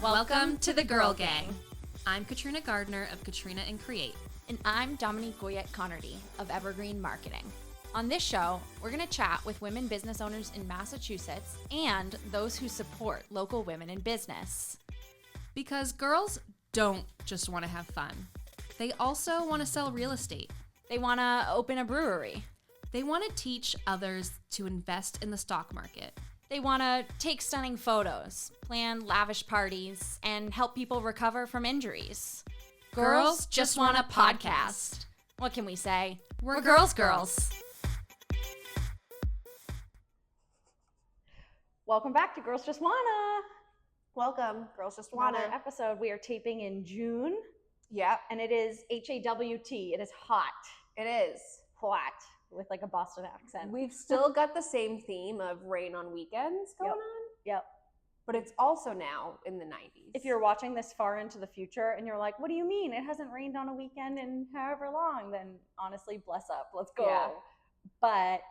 Welcome to the Girl Gang. I'm Katrina Gardner of Katrina and Create. And I'm Dominique Goyette-Connerty of Evergreen Marketing. On this show, we're going to chat with women business owners in Massachusetts and those who support local women in business. Because girls don't just want to have fun. They also want to sell real estate. They want to open a brewery. They want to teach others to invest in the stock market. They want to take stunning photos, plan lavish parties, and help people recover from injuries. Girls just want a podcast. What can we say? We're girls. Welcome back to Girls Just Wanna. Welcome, Girls Just Wanna. Another episode. We are taping in June. Yep. And it is HAWT. It is hot. It is. Hot. With like a Boston accent. We've still got the same theme of rain on weekends going on. Yep. But it's also now in the 90s. If you're watching this far into the future and you're like, what do you mean? It hasn't rained on a weekend in however long, then honestly, bless up. Let's go. Yeah. But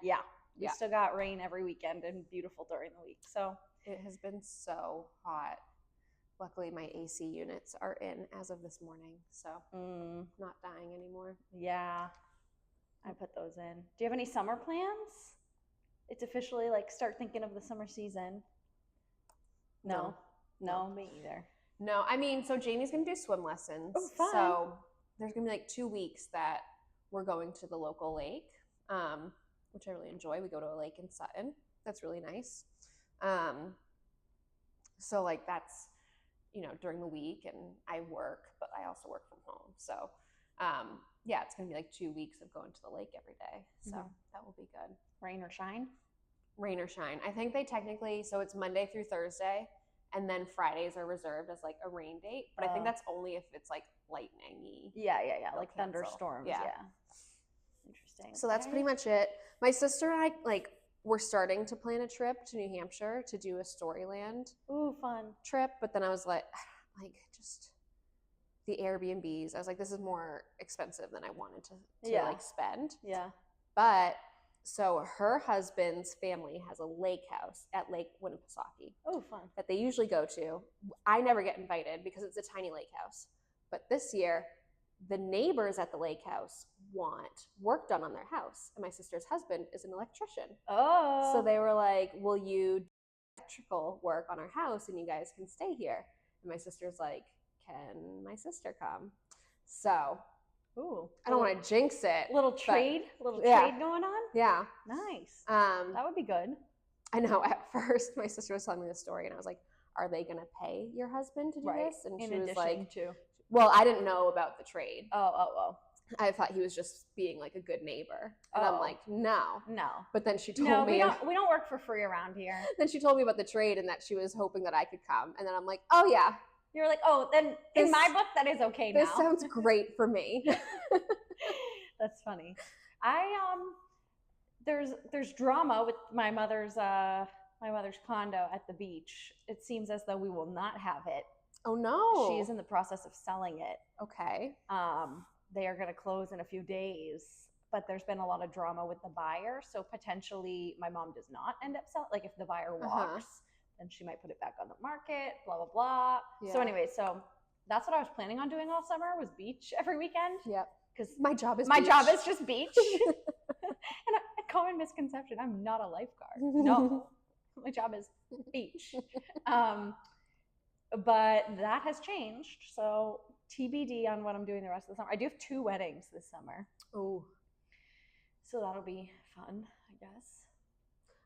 we still got rain every weekend and beautiful during the week. So it has been so hot. Luckily, my AC units are in as of this morning, so not dying anymore. Yeah, I put those in. Do you have any summer plans? It's officially like start thinking of the summer season. No, me either. No, I mean, so Jamie's going to do swim lessons. Oh, fun. So there's going to be like 2 weeks that we're going to the local lake, which I really enjoy. We go to a lake in Sutton. That's really nice. So like that's, during the week, and I work, but I also work from home. So it's going to be like 2 weeks of going to the lake every day. So that will be good. Rain or shine? Rain or shine. I think they technically, so it's Monday through Thursday, and then Fridays are reserved as like a rain date. But I think that's only if it's like lightning-y. Yeah. Like cancel. Thunderstorms. Yeah. Interesting. So that's pretty much it. My sister and I, we're starting to plan a trip to New Hampshire to do a Storyland fun trip. But then I was like just the Airbnbs. I was like, this is more expensive than I wanted to spend. Yeah. But so her husband's family has a lake house at Lake Winnipesaukee. Oh, fun. That they usually go to. I never get invited because it's a tiny lake house. But this year, the neighbors at the lake house want work done on their house. And my sister's husband is an electrician. Oh. So they were like, will you do electrical work on our house and you guys can stay here? And my sister's like, can my sister come? So I don't want to jinx it. Little trade going on? Yeah. Nice. That would be good. I know. At first, my sister was telling me the story, and I was like, are they going to pay your husband to do this? And she was like, well, I didn't know about the trade. Oh. I thought he was just being like a good neighbor. And I'm like, no. But then she told me. We don't work for free around here. Then she told me about the trade and that she was hoping that I could come. And then I'm like, oh, yeah. You're like, oh, then in my book, that is okay now. This sounds great for me. That's funny. There's drama with my mother's condo at the beach. It seems as though we will not have it. Oh, no. She is in the process of selling it. Okay. They are going to close in a few days, but there's been a lot of drama with the buyer. So potentially my mom does not end up selling. Like if the buyer walks, then she might put it back on the market, blah, blah, blah. Yeah. So anyway, that's what I was planning on doing all summer was beach every weekend. Yep. Because my job is just beach. And a common misconception, I'm not a lifeguard. No, my job is beach. But that has changed. So TBD on what I'm doing the rest of the summer. I do have 2 weddings this summer. Oh. So that'll be fun, I guess.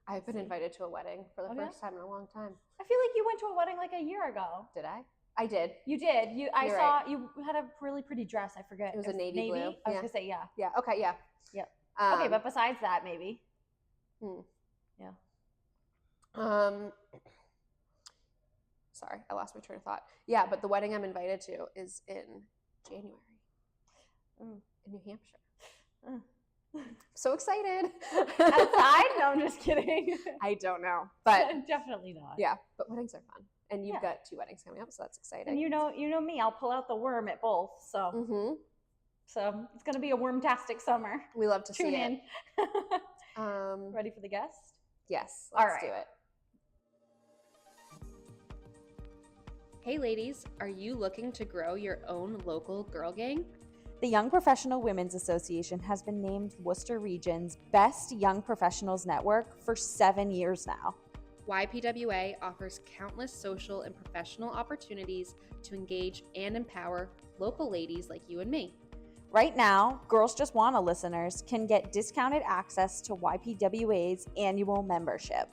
I've been invited to a wedding for the first time in a long time. I feel like you went to a wedding like a year ago. Did I? I did. You did. I saw right. You had a really pretty dress. I forget. It was a navy blue. I was going to say, yeah. Yeah. Okay. Yeah. Yep. Okay. But besides that, maybe. Yeah. Sorry, I lost my train of thought. Yeah, but the wedding I'm invited to is in January in New Hampshire. So excited. Outside? No, I'm just kidding. I don't know, but definitely not. Yeah, but weddings are fun, and you've got 2 weddings coming up, so that's exciting. And you know me, I'll pull out the worm at both. So, so it's gonna be a worm-tastic summer. We love to Tune see in. it. Ready for the guest? Yes, All let's right. do it. Hey ladies, are you looking to grow your own local girl gang? The Young Professional Women's Association has been named Worcester Region's Best Young Professionals Network for 7 years now. YPWA offers countless social and professional opportunities to engage and empower local ladies like you and me. Right now, Girls Just Wanna listeners can get discounted access to YPWA's annual membership.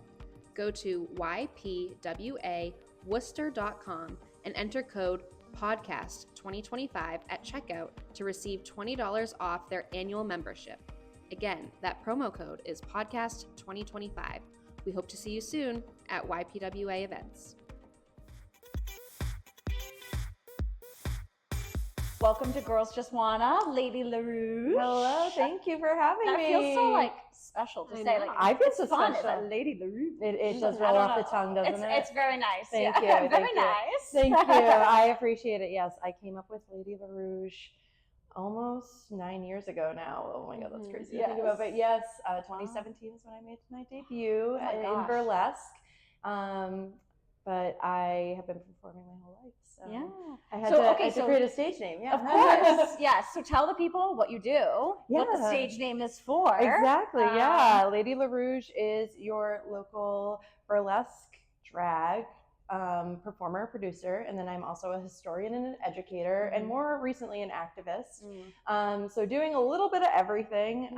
Go to ypwaworcester.com and enter code podcast2025 at checkout to receive $20 off their annual membership. Again, that promo code is podcast2025. We hope to see you soon at YPWA events. Welcome to Girls Just Wanna, Lady LaRouge. Hello, thank you for having That me. feels so like special to I say. know. Like I feel it's so fun. special. It's a Lady LaRouge. It does I roll don't off the know. tongue, doesn't it? It's very nice. Thank yeah. you, Very thank you. nice. Thank you. I appreciate it. Yes, I came up with Lady LaRouge almost 9 years ago now. Oh my God, that's crazy to think about. But yes, 2017 is when I made my debut in gosh. Burlesque. But I have been performing my whole life. So Yeah. I had So, to, okay, I had to so- create a stage name. Yeah. Of course. Yes. So tell the people what you do, what the Yeah. stage name is for. Exactly, yeah. Lady LaRouge is your local burlesque drag performer, producer, and then I'm also a historian and an educator, and more recently an activist. So doing a little bit of everything.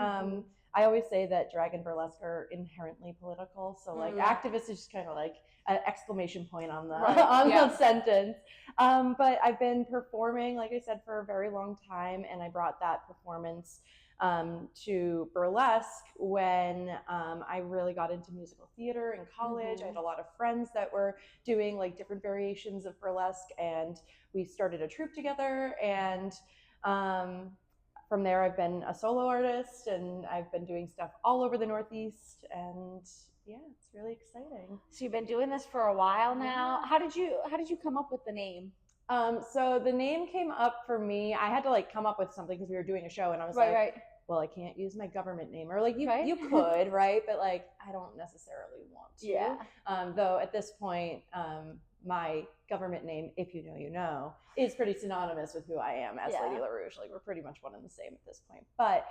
I always say that drag and burlesque are inherently political. So like activist is just kind of like an exclamation point on the the sentence. But I've been performing, like I said, for a very long time, and I brought that performance to burlesque when I really got into musical theater in college. I had a lot of friends that were doing like different variations of burlesque, and we started a troupe together. And from there, I've been a solo artist, and I've been doing stuff all over the Northeast, and yeah, it's really exciting. So you've been doing this for a while now. Yeah. How did you come up with the name? So the name came up for me. I had to like come up with something because we were doing a show, and I was well, I can't use my government name, or like you could, right? But like I don't necessarily want to. Yeah. Though at this point, my government name, if you know, you know, is pretty synonymous with who I am as Lady LaRouge. Like we're pretty much one and the same at this point. But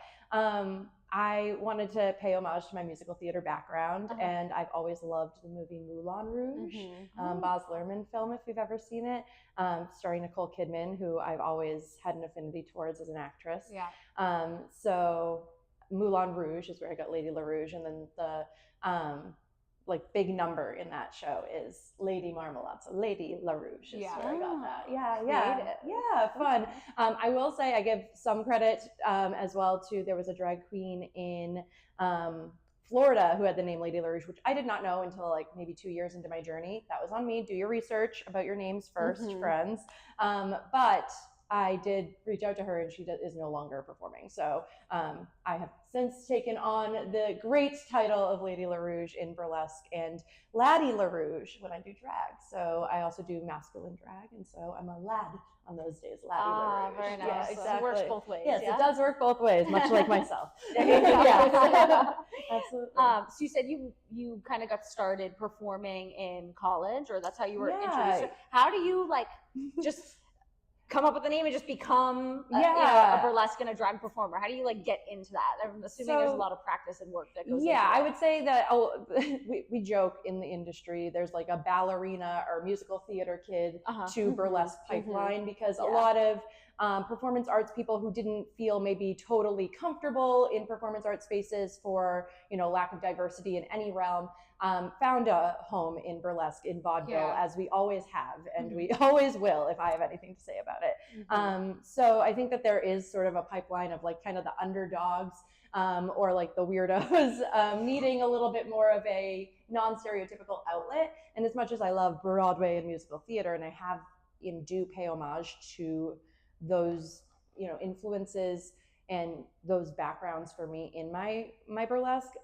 I wanted to pay homage to my musical theater background, and I've always loved the movie Moulin Rouge, Baz Luhrmann film, if you've ever seen it, starring Nicole Kidman, who I've always had an affinity towards as an actress. Yeah. So Moulin Rouge is where I got Lady LaRouge, and then the like big number in that show is Lady Marmalade. So Lady LaRouge is where I got that. Yeah, fun. I will say I give some credit as well to, there was a drag queen in Florida who had the name Lady LaRouge, which I did not know until like maybe 2 years into my journey. That was on me. Do your research about your names first, friends. But I did reach out to her, and she is no longer performing. So I have since taken on the great title of Lady LaRouge in burlesque and Laddie LaRouge when I do drag. So I also do masculine drag, and so I'm a lad on those days, Laddie LaRouge. Very nice. Yeah, So exactly. it works both ways. Yes, yeah? it does work both ways, much like myself. Yeah. Absolutely. So you said you kind of got started performing in college, or that's how you were introduced. How do you like just come up with a name and just become a burlesque and a drag performer? How do you like get into that? I'm assuming there's a lot of practice and work that goes into it. I would say that we joke in the industry, there's like a ballerina or musical theater kid to burlesque pipeline, because a lot of performance arts people who didn't feel maybe totally comfortable in performance art spaces for lack of diversity in any realm found a home in burlesque, in vaudeville, as we always have, and we always will if I have anything to say about it. So I think that there is sort of a pipeline of like kind of the underdogs or like the weirdos needing a little bit more of a non-stereotypical outlet. And as much as I love Broadway and musical theater, and I have do pay homage to those influences and those backgrounds for me in my burlesque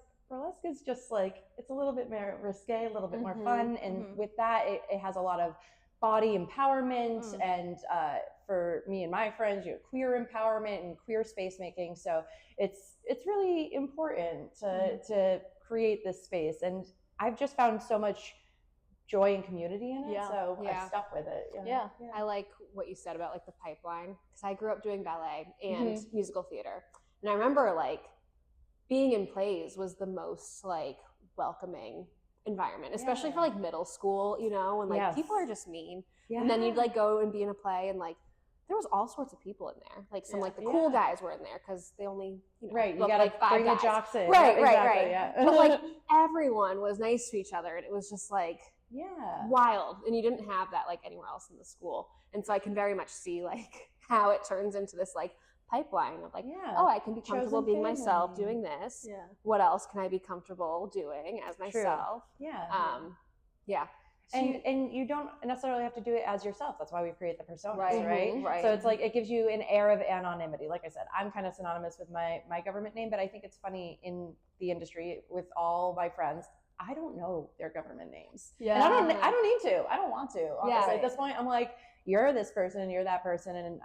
is just like, it's a little bit more risque, a little bit more fun, and with that it has a lot of body empowerment and for me and my friends, queer empowerment and queer space making. So it's really important to create this space, and I've just found so much joy and community in it. Yeah. So Yeah. I stuck with it. Yeah. I like what you said about like the pipeline, because I grew up doing ballet and musical theater, and I remember like being in plays was the most like welcoming environment, especially for like middle school, you know, when like people are just mean, and then you'd like go and be in a play, and like there was all sorts of people in there, like some like the cool guys were in there because they only, you know, you gotta like 5 bring guys. the jocks in. Right. Yeah. But like everyone was nice to each other, and it was just like wild, and you didn't have that like anywhere else in the school. And so I can very much see like how it turns into this like pipeline of like, oh, I can be comfortable being myself doing this. What else can I be comfortable doing as myself? And you don't necessarily have to do it as yourself. That's why we create the personas, right? Right. So it's like it gives you an air of anonymity. Like I said, I'm kind of synonymous with my government name, but I think it's funny in the industry with all my friends, I don't know their government names. Yeah. And I don't need to. I don't want to. Honestly, at this point, I'm like, you're this person, you're that person. And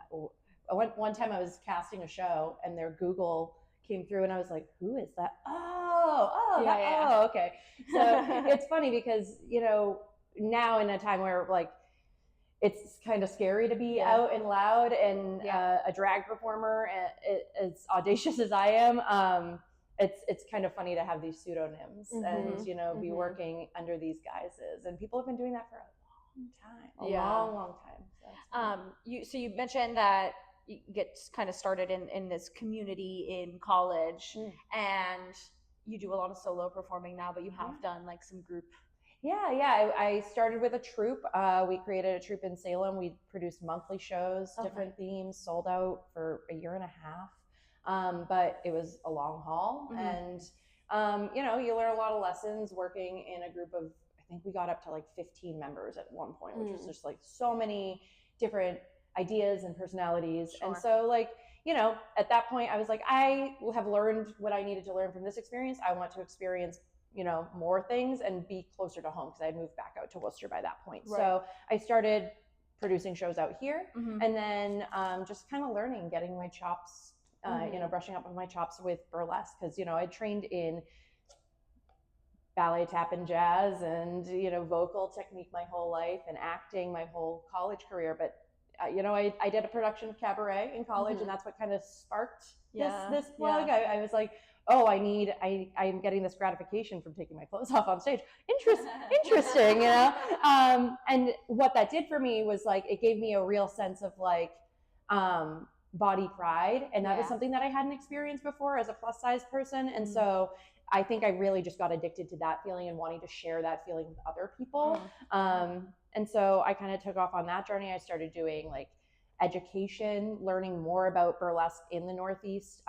one time I was casting a show, and their Google came through, and I was like, who is that? Oh, okay. So it's funny because, you know, now in a time where like it's kind of scary to be out and loud and a drag performer, as audacious as I am, it's kind of funny to have these pseudonyms and, you know, be working under these guises, and people have been doing that for a long time. So you mentioned that you get kind of started in this community in college, and you do a lot of solo performing now, but you have done like some group. I started with a troupe. We created a troupe in Salem. We produced monthly shows, different themes, sold out for a year and a half. But it was a long haul. And, you know, you learn a lot of lessons working in a group of, I think we got up to like 15 members at one point, which was just like so many different ideas and personalities. And so like, you know, at that point I was like, I have learned what I needed to learn from this experience. I want to experience, you know, more things and be closer to home, because I had moved back out to Worcester by that point. So I started producing shows out here, and then just kind of learning, getting my chops, you know, brushing up on my chops with burlesque, because, you know, I trained in ballet, tap, and jazz, and, you know, vocal technique my whole life, and acting my whole college career. But you know, I did a production of cabaret in college, and that's what kind of sparked this plug. I was like, oh, I'm getting this gratification from taking my clothes off on stage. Interesting, you know? And what that did for me was like, it gave me a real sense of like, body pride. And that was something that I hadn't experienced before as a plus size person. And so I think I really just got addicted to that feeling and wanting to share that feeling with other people. And so I kind of took off on that journey. I started doing like education, learning more about burlesque in the Northeast.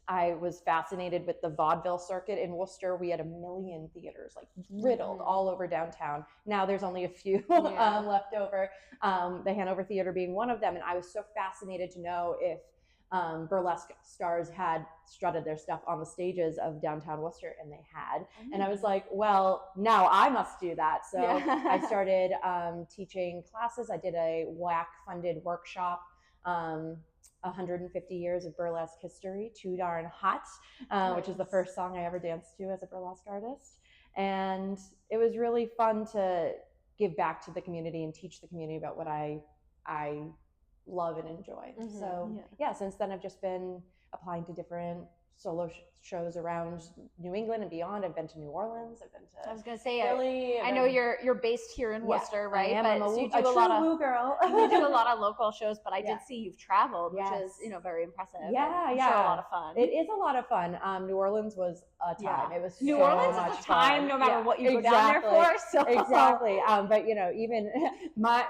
I was fascinated with the vaudeville circuit in Worcester. We had 1 million theaters, like riddled all over downtown. Now there's only a few left over, the Hanover Theater being one of them. And I was so fascinated to know if burlesque stars had strutted their stuff on the stages of downtown Worcester, and they had. And I was like, well, now I must do that. So I started teaching classes. I did a WAC-funded workshop, 150 years of burlesque history, Too Darn Hot, which is the first song I ever danced to as a burlesque artist. And it was really fun to give back to the community and teach the community about what I love and enjoy. So since then I've just been applying to different solo shows around New England and beyond. I've been to New Orleans. I've been to I was gonna say, Philly. I know you're based here in Worcester, right? I am. But I'm you a do a lot of true girl. you do a lot of local shows, but I did see you've traveled, which is, you know, very impressive. I'm sure a lot of fun. It is a lot of fun. New Orleans was a time. It was New so Orleans much is a time, fun. no matter what you go down there for. So. Exactly. But you know, even my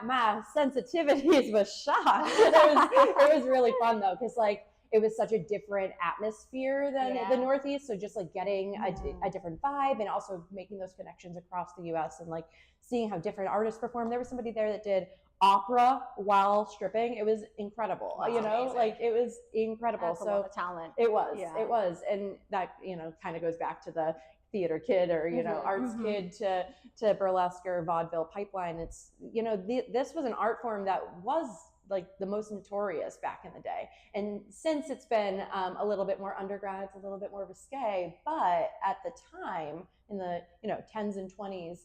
sensitivities was shot. It was really fun though, because like it was such a different atmosphere than the Northeast. So just like getting a different vibe, and also making those connections across the U.S. and like seeing how different artists perform. There was somebody there that did opera while stripping. It was incredible. Wow, you know, amazing. like it was incredible. That's a lot of talent. It was, and that, you know, kind of goes back to the theater kid or, you know, arts kid to burlesque or vaudeville pipeline. It's, you know, this was an art form that was like the most notorious back in the day. And since it's been a little bit more underground, it's a little bit more risque, but at the time in the, you know, 10s and 20s,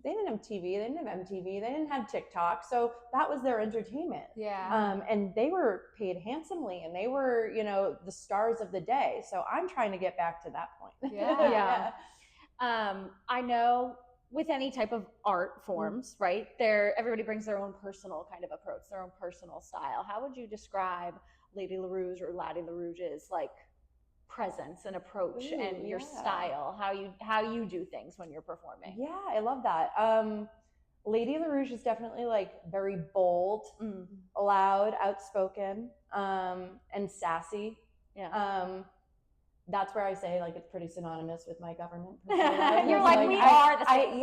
they didn't have TV, they didn't have MTV, they didn't have TikTok, so that was their entertainment. Yeah. And they were paid handsomely, and they were, you know, the stars of the day. So I'm trying to get back to that point. Yeah. I know with any type of art forms, right? Everybody brings their own personal kind of approach, their own personal style. How would you describe Lady LaRouge or Laddie LaRouge's like presence and approach and your style? How you do things when you're performing? Yeah, I love that. Lady LaRouge is definitely like very bold, loud, outspoken, and sassy. Yeah. That's where I say like it's pretty synonymous with my government. You're like we are the same.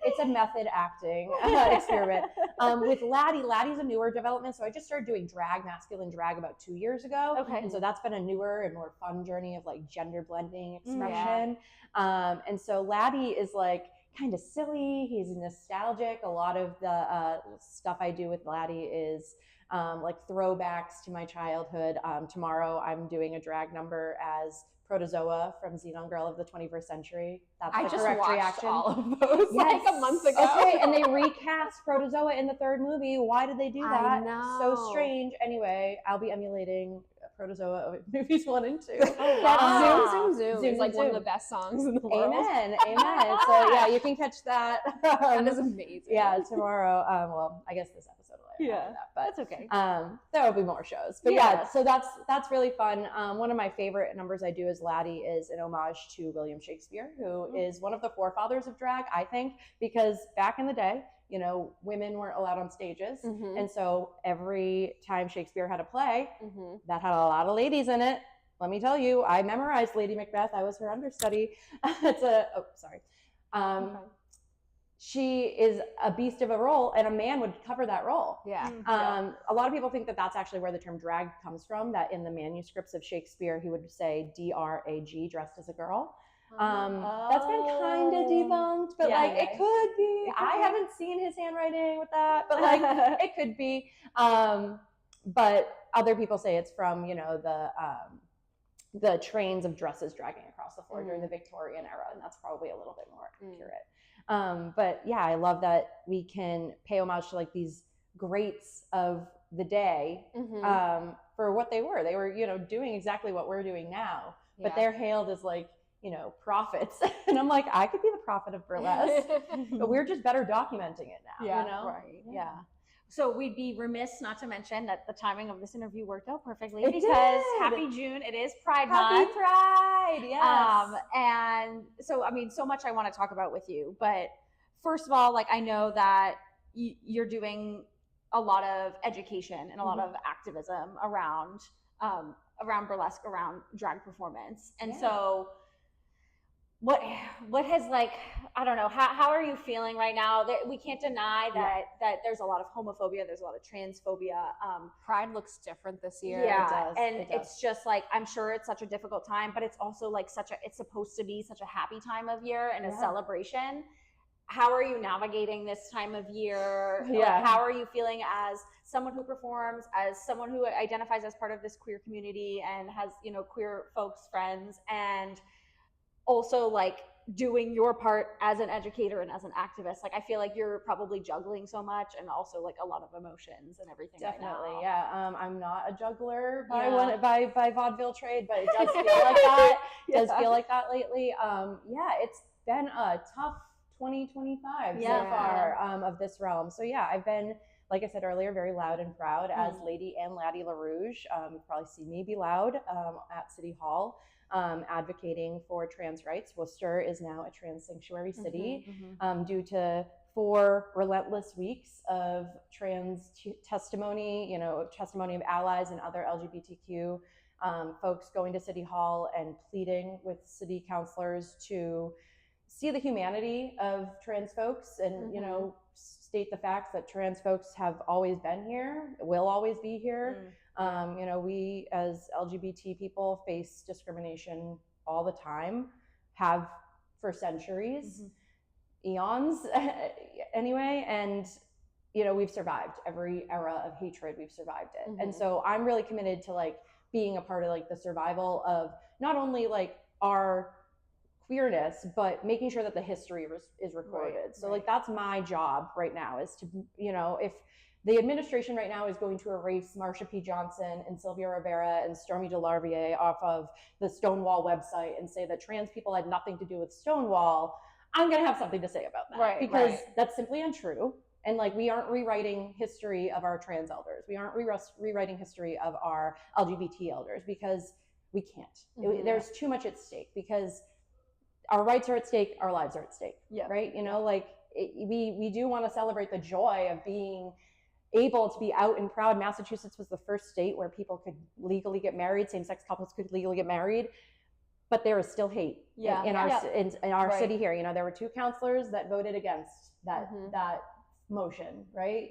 It's a method acting experiment. With Laddie's a newer development, so I just started doing masculine drag about 2 years ago. Okay. And so that's been a newer and more fun journey of like gender blending expression. And so Laddie is like kind of silly. He's nostalgic. A lot of the stuff I do with Laddie is like throwbacks to my childhood. Tomorrow I'm doing a drag number as Protozoa from Xenon Girl of the 21st Century. That's the correct reaction. All of those like a month ago. Okay, and they recast Protozoa in the third movie. Why did they do that? I know. So strange. Anyway, I'll be emulating Protozoa movies 1 and 2. Zoom is like one of the best songs in the world. Amen. So yeah, you can catch that. That is amazing. Yeah, tomorrow. Well, I guess this episode will air after that, but that's okay. There will be more shows. But yeah, so that's really fun. One of my favorite numbers I do as Laddie is an homage to William Shakespeare, who is one of the forefathers of drag, I think, because back in the day, you know, women weren't allowed on stages. And so every time Shakespeare had a play that had a lot of ladies in it, let me tell you, I memorized Lady Macbeth. I was her understudy. She is a beast of a role, and a man would cover that role. Yeah. A lot of people think that that's actually where the term drag comes from, that in the manuscripts of Shakespeare, he would say D-R-A-G, dressed as a girl. That's been kind of debunked, but it could be. I haven't seen his handwriting with that, but like it could be. But other people say it's from, you know, the trains of dresses dragging across the floor during the Victorian era, and that's probably a little bit more accurate. But yeah, I love that we can pay homage to like these greats of the day for what they were. They were, you know, doing exactly what we're doing now, but they're hailed as like, you know, prophets. And I'm like, I could be the prophet of burlesque, but we're just better documenting it now, you know? Right. Yeah. So we'd be remiss not to mention that the timing of this interview worked out perfectly It because did. Happy June, it is Pride Happy Month. Pride, yes. And so, I mean, so much I want to talk about with you, but first of all, like I know that you're doing a lot of education and a lot of activism around burlesque, around drag performance. And so what has, like, I don't know, how are you feeling right now? We can't deny that there's a lot of homophobia, there's a lot of transphobia. Pride looks different this year. Yeah, it does. It's just like, I'm sure it's such a difficult time, but it's also like it's supposed to be such a happy time of year and a celebration. How are you navigating this time of year? Like, how are you feeling as someone who performs, as someone who identifies as part of this queer community and has, you know, queer folks, friends, and also like doing your part as an educator and as an activist? Like, I feel like you're probably juggling so much and also like a lot of emotions and everything. Definitely, right now. yeah. I'm not a juggler by vaudeville trade, but it does feel like that. It does feel like that lately. It's been a tough 2025 so far of this realm. So yeah, I've been, like I said earlier, very loud and proud as Lady and Laddie LaRouge. You've probably seen me be loud at City Hall, advocating for trans rights. Worcester is now a trans sanctuary city due to 4 relentless weeks of trans testimony, you know, testimony of allies and other LGBTQ folks going to City Hall and pleading with city councilors to see the humanity of trans folks and, you know, state the facts that trans folks have always been here, will always be here. You know, we as LGBT people face discrimination all the time, have for centuries, eons anyway. And, you know, we've survived every era of hatred, we've survived it. And so I'm really committed to like being a part of like the survival of not only like our queerness, but making sure that the history is recorded. Right, so right. like that's my job right now, is to, you know, if the administration right now is going to erase Marsha P. Johnson and Sylvia Rivera and Stormy DeLarvier off of the Stonewall website and say that trans people had nothing to do with Stonewall, I'm going to have something to say about that. Right, because right. that's simply untrue. And like, we aren't rewriting history of our trans elders. We aren't rewriting history of our LGBT elders, because we can't. There's too much at stake, because our rights are at stake, our lives are at stake, right? You know, like we do want to celebrate the joy of being able to be out and proud. Massachusetts was the first state where people could legally get married, same-sex couples could legally get married, but there is still hate in our city here. You know, there were 2 counselors that voted against that motion, right?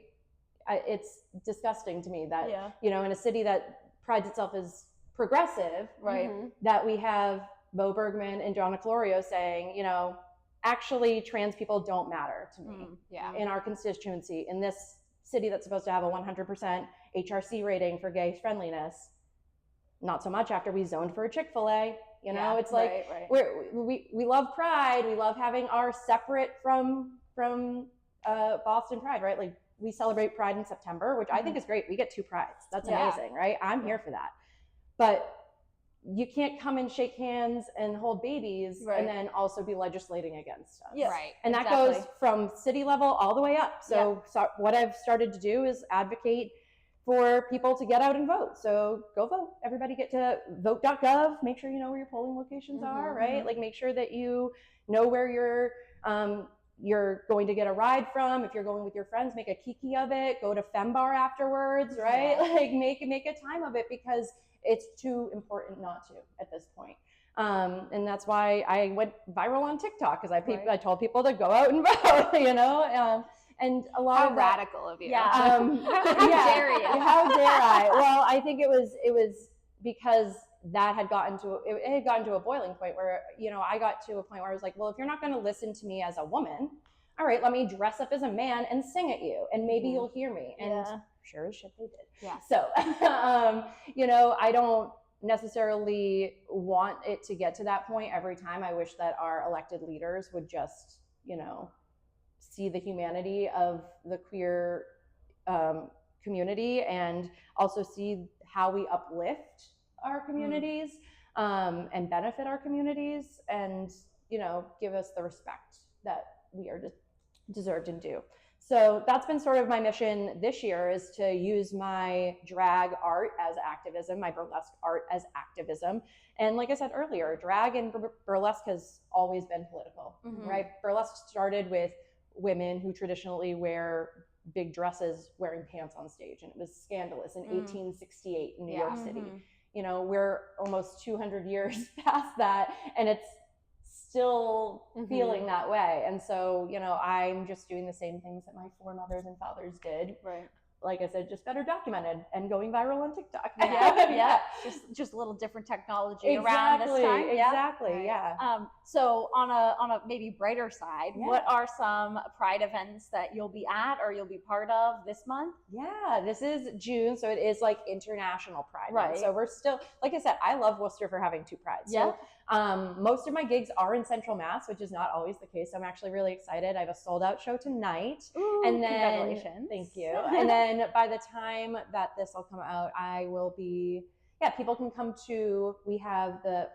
It's disgusting to me that, you know, in a city that prides itself as progressive, right, that we have Bo Bergman and Donna Calorio saying, you know, actually trans people don't matter to me in our constituency, in this city that's supposed to have a 100% HRC rating for gay friendliness. Not so much after we zoned for a Chick-fil-A. You know, it's like we love Pride, we love having our separate from Boston Pride, right? Like, we celebrate Pride in September, which I think is great. We get 2 Prides. That's amazing, right? I'm here for that. But you can't come and shake hands and hold babies and then also be legislating against us. Right. And that goes from city level all the way up. So what I've started to do is advocate for people to get out and vote. So go vote. Everybody get to vote.gov. Make sure you know where your polling locations are, right? Like, make sure that you know where you're going to get a ride from. If you're going with your friends, make a kiki of it. Go to FemBar afterwards, right? Like, make a time of it, because it's too important not to at this point. And that's why I went viral on TikTok, because I told people to go out and vote, you know? And a lot How of radical of you. Yeah. How dare you? How dare I? Well, I think it was because that had gotten to a boiling point where, you know, I got to a point where I was like, well, if you're not going to listen to me as a woman, all right, let me dress up as a man and sing at you, and maybe you'll hear me. And sure as shit they did. Yeah. So, you know, I don't necessarily want it to get to that point every time. I wish that our elected leaders would just, you know, see the humanity of the queer community, and also see how we uplift our communities and benefit our communities, and, you know, give us the respect that we are deserved and due. So that's been sort of my mission this year, is to use my drag art as activism, my burlesque art as activism. And like I said earlier, drag and burlesque has always been political, right? Burlesque started with women who traditionally wear big dresses wearing pants on stage, and it was scandalous in 1868 in New York City. You know, we're almost 200 years past that, and it's still feeling that way. And so, you know, I'm just doing the same things that my foremothers and fathers did. Right. Like I said, just better documented and going viral on TikTok. Just a little different technology around this time. Exactly. So on a maybe brighter side, what are some Pride events that you'll be at or you'll be part of this month? Yeah, this is June, so it is like International Pride Month. So we're still, like I said, I love Worcester for having 2 prides. So most of my gigs are in Central Mass, which is not always the case. I'm actually really excited. I have a sold out show tonight. Ooh, and then, congratulations. Thank you. And then by the time that this will come out, I will be, people can come to, we have the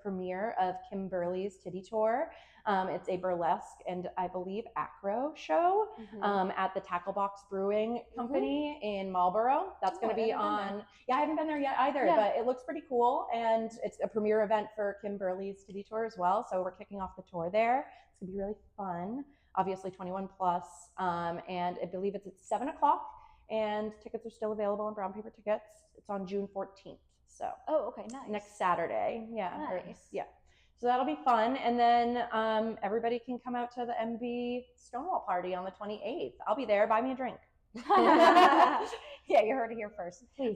premiere of Kim Burley's Titty Tour. It's a burlesque and I believe acro show at the Tackle Box Brewing Company in Marlborough. That's going to be on, I haven't been there yet either, but it looks pretty cool. And it's a premiere event for Kim Burley's Titty Tour as well. So we're kicking off the tour there. It's going to be really fun. Obviously 21 plus. And I believe it's at 7:00 and tickets are still available on Brown Paper Tickets. It's on June 14th. So nice. Next Saturday. Nice. So that'll be fun. And then everybody can come out to the MB Stonewall party on the 28th. I'll be there. Buy me a drink. You heard it here first. Please.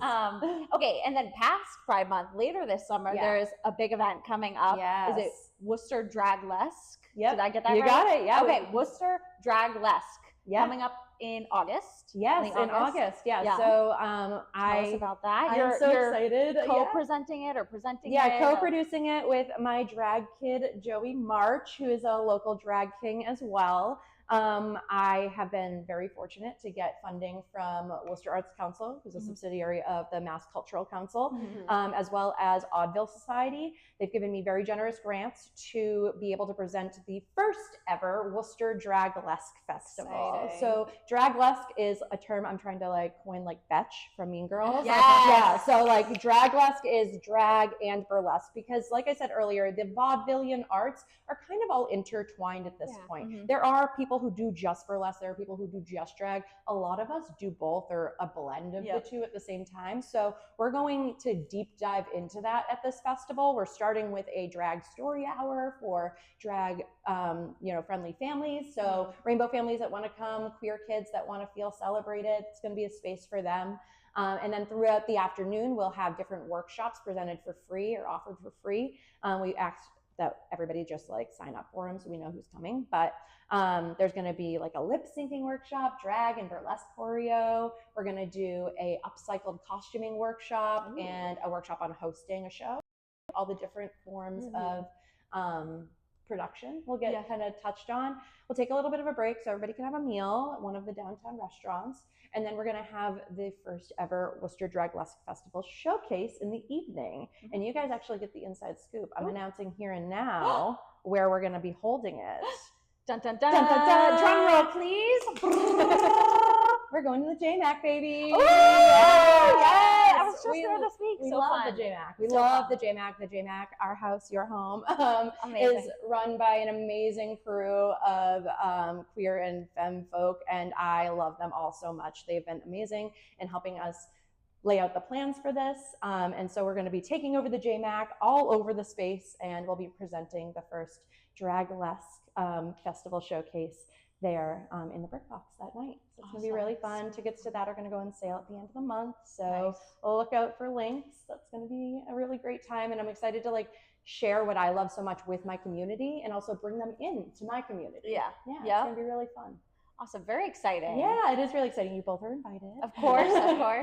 Okay, and then past Pride Month, later this summer, there's a big event coming up. Yes. Is it Worcester Draglesque? Yep. Did I get that right? You got it, yeah. Okay, Worcester Draglesque. coming up in August. Yes, in August. Yeah. So Tell us about that. I'm so excited. Co-presenting it or presenting it? Yeah, co-producing it with my drag kid, Joey March, who is a local drag king as well. I have been very fortunate to get funding from Worcester Arts Council, who's a subsidiary of the Mass Cultural Council, as well as Audville Society. They've given me very generous grants to be able to present the first ever Worcester Draglesque Festival. Exciting. So draglesque is a term I'm trying to like coin, like Betch from Mean Girls. Yes. Yeah, so like draglesque is drag and burlesque, because like I said earlier, the vaudevillian arts are kind of all intertwined at this point. There are people who do just burlesque, there are people who do just drag. A lot of us do both or a blend of the two at the same time. So we're going to deep dive into that at this festival. We're starting with a drag story hour for drag friendly families. So rainbow families that want to come, queer kids that want to feel celebrated. It's going to be a space for them. And then throughout the afternoon, we'll have different workshops presented for free or offered for free. We asked that everybody just like sign up for them so we know who's coming. But there's going to be like a lip syncing workshop, drag and burlesque choreo. We're going to do a upcycled costuming workshop and a workshop on hosting a show. All the different forms of production will get kind of touched on. We'll take a little bit of a break so everybody can have a meal at one of the downtown restaurants. And then we're going to have the first ever Worcester Draglesque Festival showcase in the evening. And you guys actually get the inside scoop. I'm announcing here and now where we're going to be holding it. Dun, dun, dun. Dun, dun, dun. Drum roll, please. We're going to the JMAC, baby. Ooh, yeah. I was just there this week. We so love fun. the JMAC. We love the JMAC. The JMAC, our house, your home, is run by an amazing crew of queer and femme folk, and I love them all so much. They've been amazing in helping us lay out the plans for this. And so we're going to be taking over the JMAC all over the space, and we'll be presenting the first Draglesque festival showcase there in the Brick Box that night. So it's going to be really fun. Tickets to that are going to go on sale at the end of the month. So we'll look out for links. That's going to be a really great time. And I'm excited to like share what I love so much with my community and also bring them into my community. Yeah. It's going to be really fun. Awesome. Very exciting. Yeah, it is really exciting. You both are invited. Of course.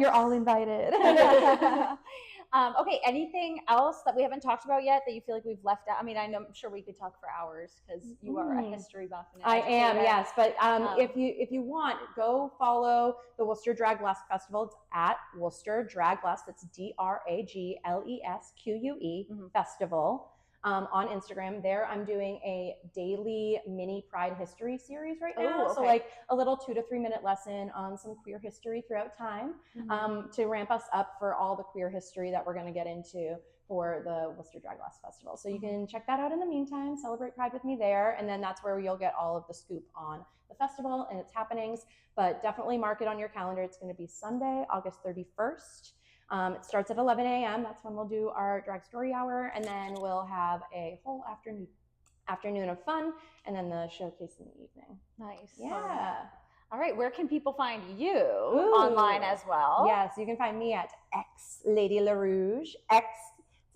You're all invited. Okay, anything else that we haven't talked about yet that you feel like we've left out? I mean, I'm sure we could talk for hours because you are a history buff. And I am, yes. But if you want, go follow the Worcester Draglesque Festival. It's at Worcester Draglesque. It's DRAGLESQUE Festival. On Instagram. There I'm doing a daily mini Pride history series right now. So like a little 2 to 3 minute lesson on some queer history throughout time to ramp us up for all the queer history that we're going to get into for the Worcester Draglesque Festival. So you can check that out in the meantime, celebrate Pride with me there. And then that's where you'll get all of the scoop on the festival and its happenings. But definitely mark it on your calendar. It's going to be Sunday, August 31st. It starts at 11 a.m. That's when we'll do our drag story hour. And then we'll have a whole afternoon of fun and then the showcase in the evening. Nice. Yeah. All right. Where can people find you online as well? Yes, you can find me at X Lady LaRouge. X,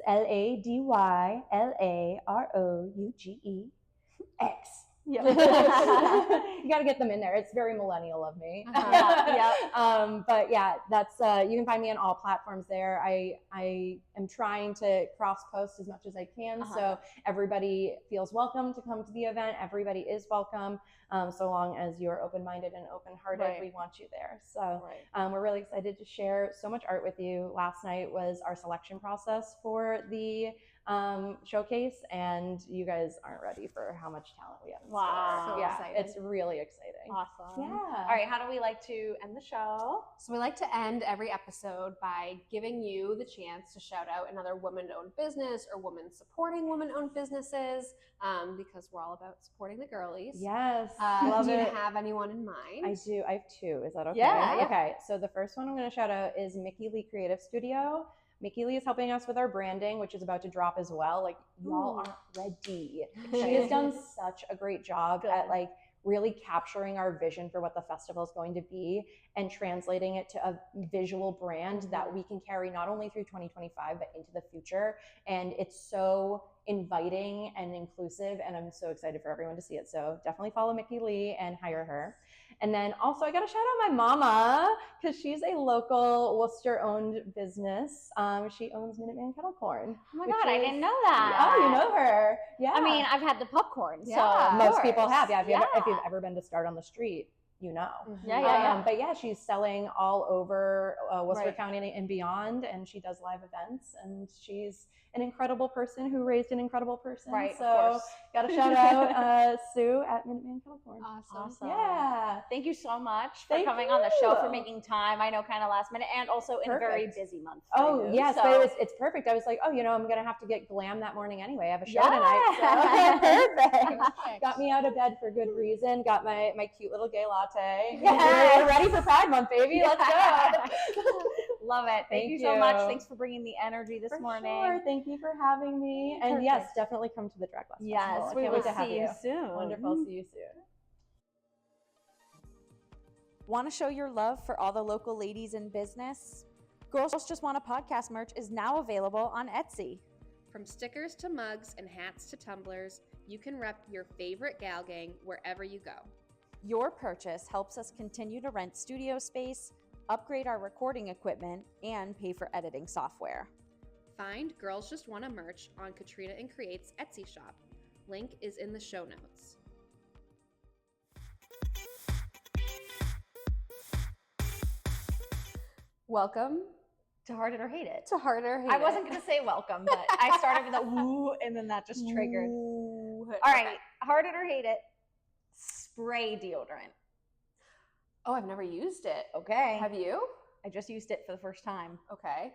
it's LadyLarouge. X. Yep. You got to get them in there. It's very millennial of me. But yeah, that's you can find me on all platforms there. I am trying to cross post as much as I can, so everybody feels welcome to come to the event. Everybody is welcome, so long as you're open-minded and open-hearted. We want you there. So we're really excited to share so much art with you. Last night was our selection process for the showcase, and you guys aren't ready for how much talent we have in store. So excited. It's really exciting. Awesome. Yeah. All right, how do we like to end the show? So we like to end every episode by giving you the chance to shout out another woman-owned business or woman supporting woman-owned businesses, because we're all about supporting the girlies. Yes. Do you have anyone in mind? I do. I have two. Is that okay? Yeah. Okay. So the first one I'm going to shout out is Mickey Lee Creative Studio. Mickey Lee is helping us with our branding, which is about to drop as well. Like, y'all aren't ready. She has done such a great job at like really capturing our vision for what the festival is going to be and translating it to a visual brand that we can carry not only through 2025 but into the future. And it's so inviting and inclusive, and I'm so excited for everyone to see it. So definitely follow Mickey Lee and hire her. And then also I got to shout out my mama because she's a local Worcester-owned business. She owns Minuteman Kettle Corn. Oh my God, I didn't know that. Oh, you know her. Yeah. I mean, I've had the popcorn. Yeah. So Most people have. Yeah. If you've ever been to Start on the Street, you know. Yeah. But yeah, she's selling all over Worcester County and beyond, and she does live events, and she's an incredible person who raised an incredible person. Right, so of course. got to shout out Sue at Minuteman Kettle Corn. Awesome. Yeah. Thank you so much for Thank coming on the show, you. for making time. I know kind of last minute, and also in a very Perfect. busy month. Oh, yes, so. but it's perfect. I was like, I'm going to have to get glam that morning anyway. I have a show Yeah. tonight. So perfect. Got me out of bed for good reason. Got my cute little gay latte. Yes. We're ready for Pride Month, baby. Let's go. Love it. Thank you so much. Thanks for bringing the energy this morning. Sure. Thank you for having me. And yes, definitely come to the Draglesque Yes, Festival. I we can't will wait to have see you soon. Wonderful. See you soon. Want to show your love for all the local ladies in business? Girls Just Want a Podcast merch is now available on Etsy. From stickers to mugs and hats to tumblers, you can rep your favorite gal gang wherever you go. Your purchase helps us continue to rent studio space, upgrade our recording equipment, and pay for editing software. Find Girls Just Want a merch on Katrina and Create's Etsy shop. Link is in the show notes. Welcome To Heart It or Hate It. to Heart or Hate I It. wasn't going to say welcome, but I started with a woo, and then that just triggered. Ooh. All right, Heart It or Hate It, spray deodorant. Oh, I've never used it. Okay. Have you? I just used it for the first time. Okay.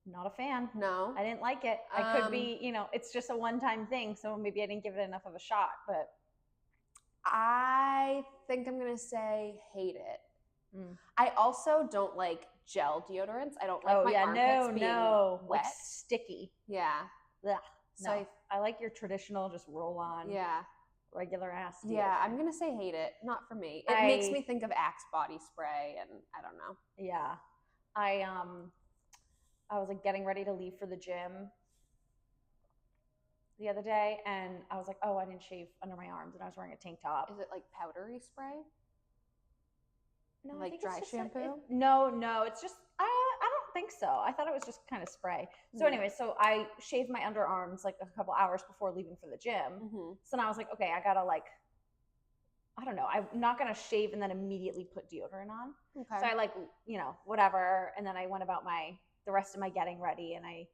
Not a fan. No. I didn't like it. I could be, it's just a one-time thing, so maybe I didn't give it enough of a shot, but I think I'm going to say hate it. Mm. I also don't like gel deodorants. I don't like my armpits being like wet. sticky. Yeah. Ugh, So no. I like your traditional just roll on regular ass deodorant. Yeah, I'm going to say hate it. Not for me. It makes me think of Axe body spray, and I don't know. Yeah. I was like getting ready to leave for the gym the other day, and I was like, oh, I didn't shave under my arms, and I was wearing a tank top. Is it like powdery spray? No, I like think dry it's just shampoo? No, it's just I don't think so. I thought it was just kind of spray. So anyway, so I shaved my underarms like a couple hours before leaving for the gym. Mm-hmm. So now I was like, okay, I gotta I don't know. I'm not gonna shave and then immediately put deodorant on. Okay. So I whatever, and then I went about the rest of my getting ready, and I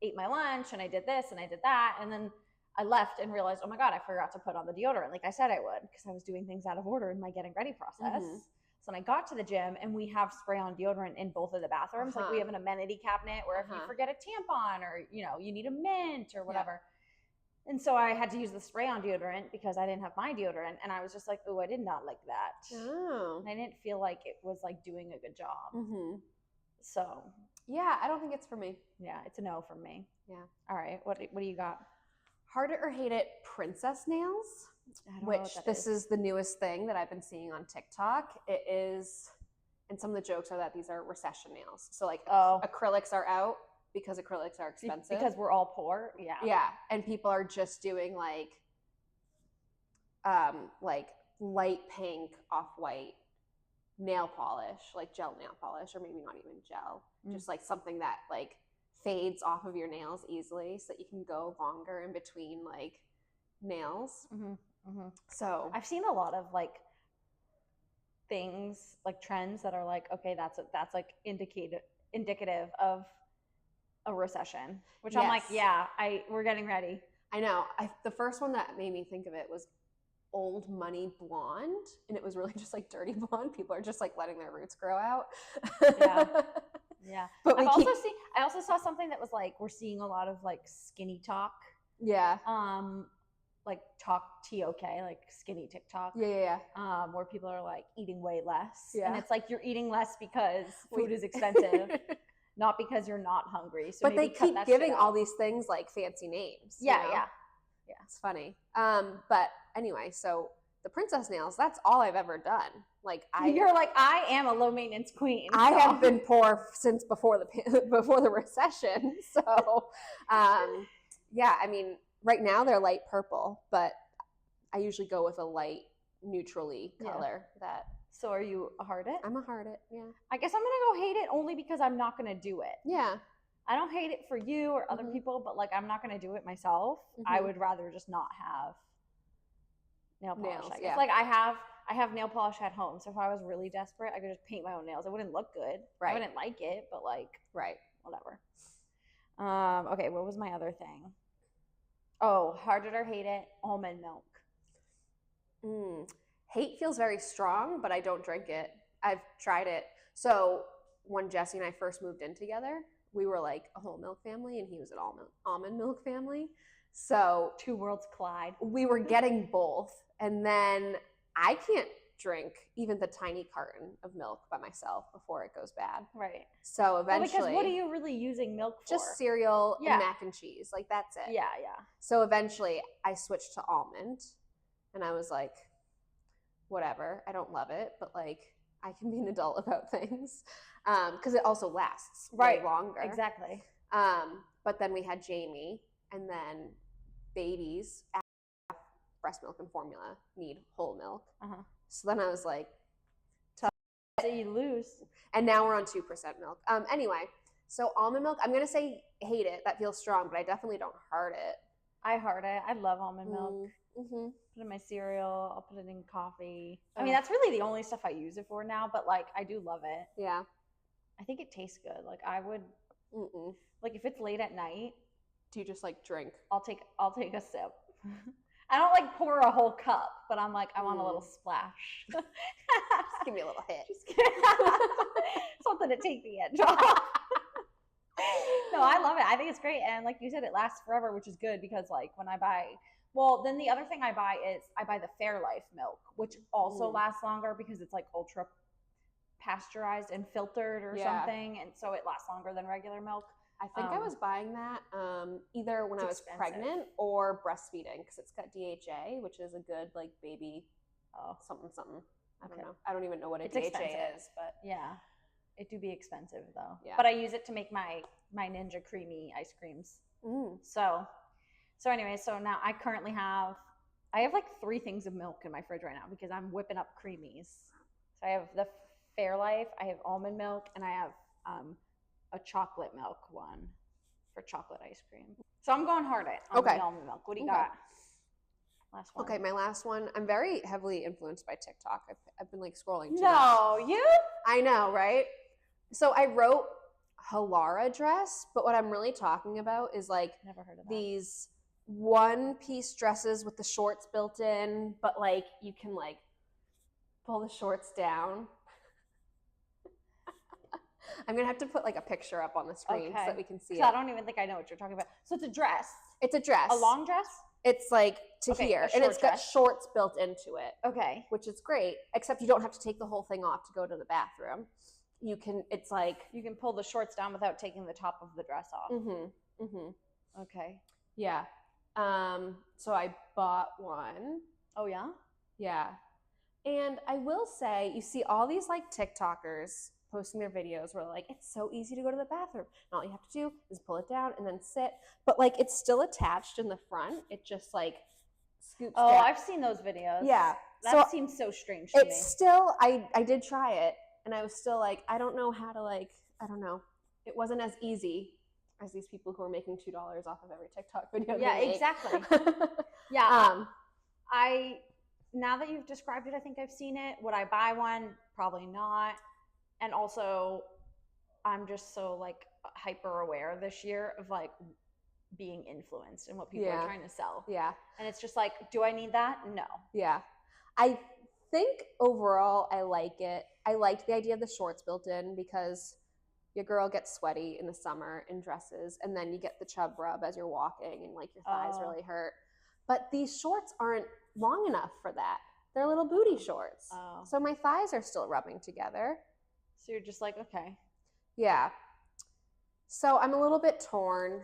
ate my lunch, and I did this and I did that, and then I left and realized, oh my God, I forgot to put on the deodorant like I said I would, because I was doing things out of order in my getting ready process. Mm-hmm. So when I got to the gym, and we have spray-on deodorant in both of the bathrooms, like we have an amenity cabinet where if you forget a tampon or you need a mint or whatever. Yeah. And so I had to use the spray-on deodorant because I didn't have my deodorant, and I was just like, oh, I did not like that. Oh. And I didn't feel like it was doing a good job. Mm-hmm. So yeah, I don't think it's for me. yeah, it's a no from me. Yeah. All right, what do you got? Heart it or hate it, princess nails. I don't know Which what that this is the newest thing that I've been seeing on TikTok. It is, and some of the jokes are that these are recession nails. So acrylics are out because acrylics are expensive. Because we're all poor. Yeah. Yeah, and people are just doing like light pink, off-white nail polish, like gel nail polish, or maybe not even gel, just like something that like fades off of your nails easily, so that you can go longer in between like nails. Mm-hmm. Mm-hmm. So I've seen a lot of things, trends that are okay, that's indicative of a recession, which I'm like, Yes. yeah, we're getting ready. I know. The first one that made me think of it was old money blonde, and it was really just like dirty blonde. People are just like letting their roots grow out. Yeah. Yeah. But I also saw something that was we're seeing a lot of skinny talk. Yeah. TOK, skinny TikTok. Yeah. Where people are eating way less. Yeah. And it's you're eating less because food is expensive, not because you're not hungry. So but they keep giving all these things fancy names. Yeah. It's funny. But anyway, so the princess nails, that's all I've ever done. You're I am a low maintenance queen. I have been poor since before the recession. So, yeah, I mean, right now they're light purple, but I usually go with a light neutrally Yeah. color that So are you a hard it? I'm a heart it. Yeah. I guess I'm gonna go hate it only because I'm not gonna do it. Yeah. I don't hate it for you or other Mhm. people, but like I'm not gonna do it myself. I Mhm. would rather just not have nail polish. Nails, I guess. yeah. Like I have nail polish at home, so if I was really desperate, I could just paint my own nails. It wouldn't look good. Right. I wouldn't like it, but like Right. whatever. Okay, what was my other thing? Oh, hard it or hate it, almond milk. Hate feels very strong, but I don't drink it. I've tried it. So when Jesse and I first moved in together, we were like a whole milk family, and he was an almond milk family. So Two worlds collide. we were getting both, and then I can't drink even the tiny carton of milk by myself before it goes bad. Right. So eventually, because what are you really using milk for? just cereal Yeah. and mac and cheese, like that's it. Yeah. So eventually, I switched to almond, and I was like, whatever. I don't love it, but like I can be an adult about things because it also lasts way longer. Exactly. But then we had Jamie, and then babies, breast milk and formula need whole milk. So then I was like, So you lose. and now we're on 2% milk. Anyway, so almond milk, I'm gonna say hate it. That feels strong, but I definitely don't heart it. I heart it. I love almond milk. Mm-hmm. Put it in my cereal. I'll put it in coffee. I mean, that's really the only stuff I use it for now, but like I do love it. Yeah. I think it tastes good. Like I would Mm-mm. like if it's late at night, Do you just like drink? I'll take a sip. I don't like pour a whole cup, but I'm like I want a little splash. Just give me a little hit. Something to take the edge off. No, I love it. I think it's great, and like you said, it lasts forever, which is good because like when I buy, well, then the other thing I buy the Fairlife milk, which also lasts longer because it's like ultra pasteurized and filtered or something, and so it lasts longer than regular milk. I think I was buying that either when I was pregnant or breastfeeding because it's got DHA, which is a good like baby something. I don't know. I don't even know what a DHA is, but yeah, it do be expensive though. Yeah. But I use it to make my Ninja Creamy ice creams. So anyway, so now I currently have like 3 things of milk in my fridge right now because I'm whipping up creamies. So I have the Fairlife, I have almond milk, and I have a chocolate milk one for chocolate ice cream. So I'm going hard on the almond milk. What do you got? Last one. Okay, my last one. I'm very heavily influenced by TikTok. I've been like scrolling too much. No, you? I know, right? So I wrote Halara dress, but what I'm really talking about is like Never heard of that. these one-piece dresses with the shorts built in, but like you can like pull the shorts down. I'm gonna have to put like a picture up on the screen so that we can see it. I don't even think I know what you're talking about. So it's a dress. It's a dress. A long dress? It's like to here, and it's got shorts built into it. Okay. Which is great, except you don't have to take the whole thing off to go to the bathroom. You can, it's like... You can pull the shorts down without taking the top of the dress off. Okay. Yeah. So I bought one. Oh, yeah? Yeah. And I will say, you see all these like TikTokers posting their videos where like, it's so easy to go to the bathroom. And all you have to do is pull it down and then sit. But like, it's still attached in the front. It just like scoops down. I've seen those videos. Yeah. That seems so strange to me. It's still, I did try it. And I was still like, I don't know how to like, I don't know. It wasn't as easy as these people who are making $2 off of every TikTok video. Yeah, exactly. Yeah. Now that you've described it, I think I've seen it. Would I buy one? Probably not. And also, I'm just so like hyper aware this year of like being influenced and what people are trying to sell. Yeah. And it's just like, do I need that? No. Yeah. I think overall I like it. I liked the idea of the shorts built in because your girl gets sweaty in the summer in dresses, and then you get the chub rub as you're walking and like your thighs really hurt. But these shorts aren't long enough for that. They're little booty shorts. So my thighs are still rubbing together. So you're just like, okay. Yeah. So I'm a little bit torn.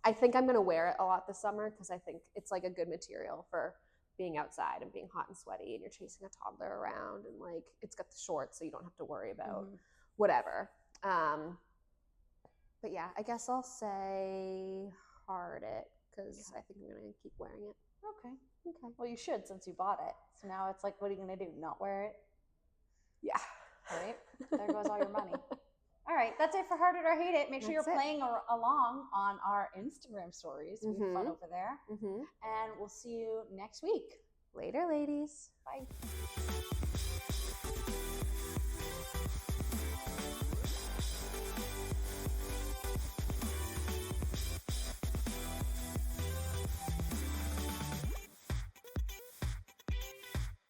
I think I'm going to wear it a lot this summer because I think it's like a good material for being outside and being hot and sweaty and you're chasing a toddler around and like it's got the shorts so you don't have to worry about whatever. But yeah, I guess I'll say hard it because I think I'm going to keep wearing it. Okay. Okay. Well, you should since you bought it. So now it's like, what are you going to do? Not wear it? Yeah. Right? There goes all your money. All right, that's it for Heart It or Hate It. Make sure you're playing along on our Instagram stories. We have fun over there. And we'll see you next week. Later, ladies. Bye.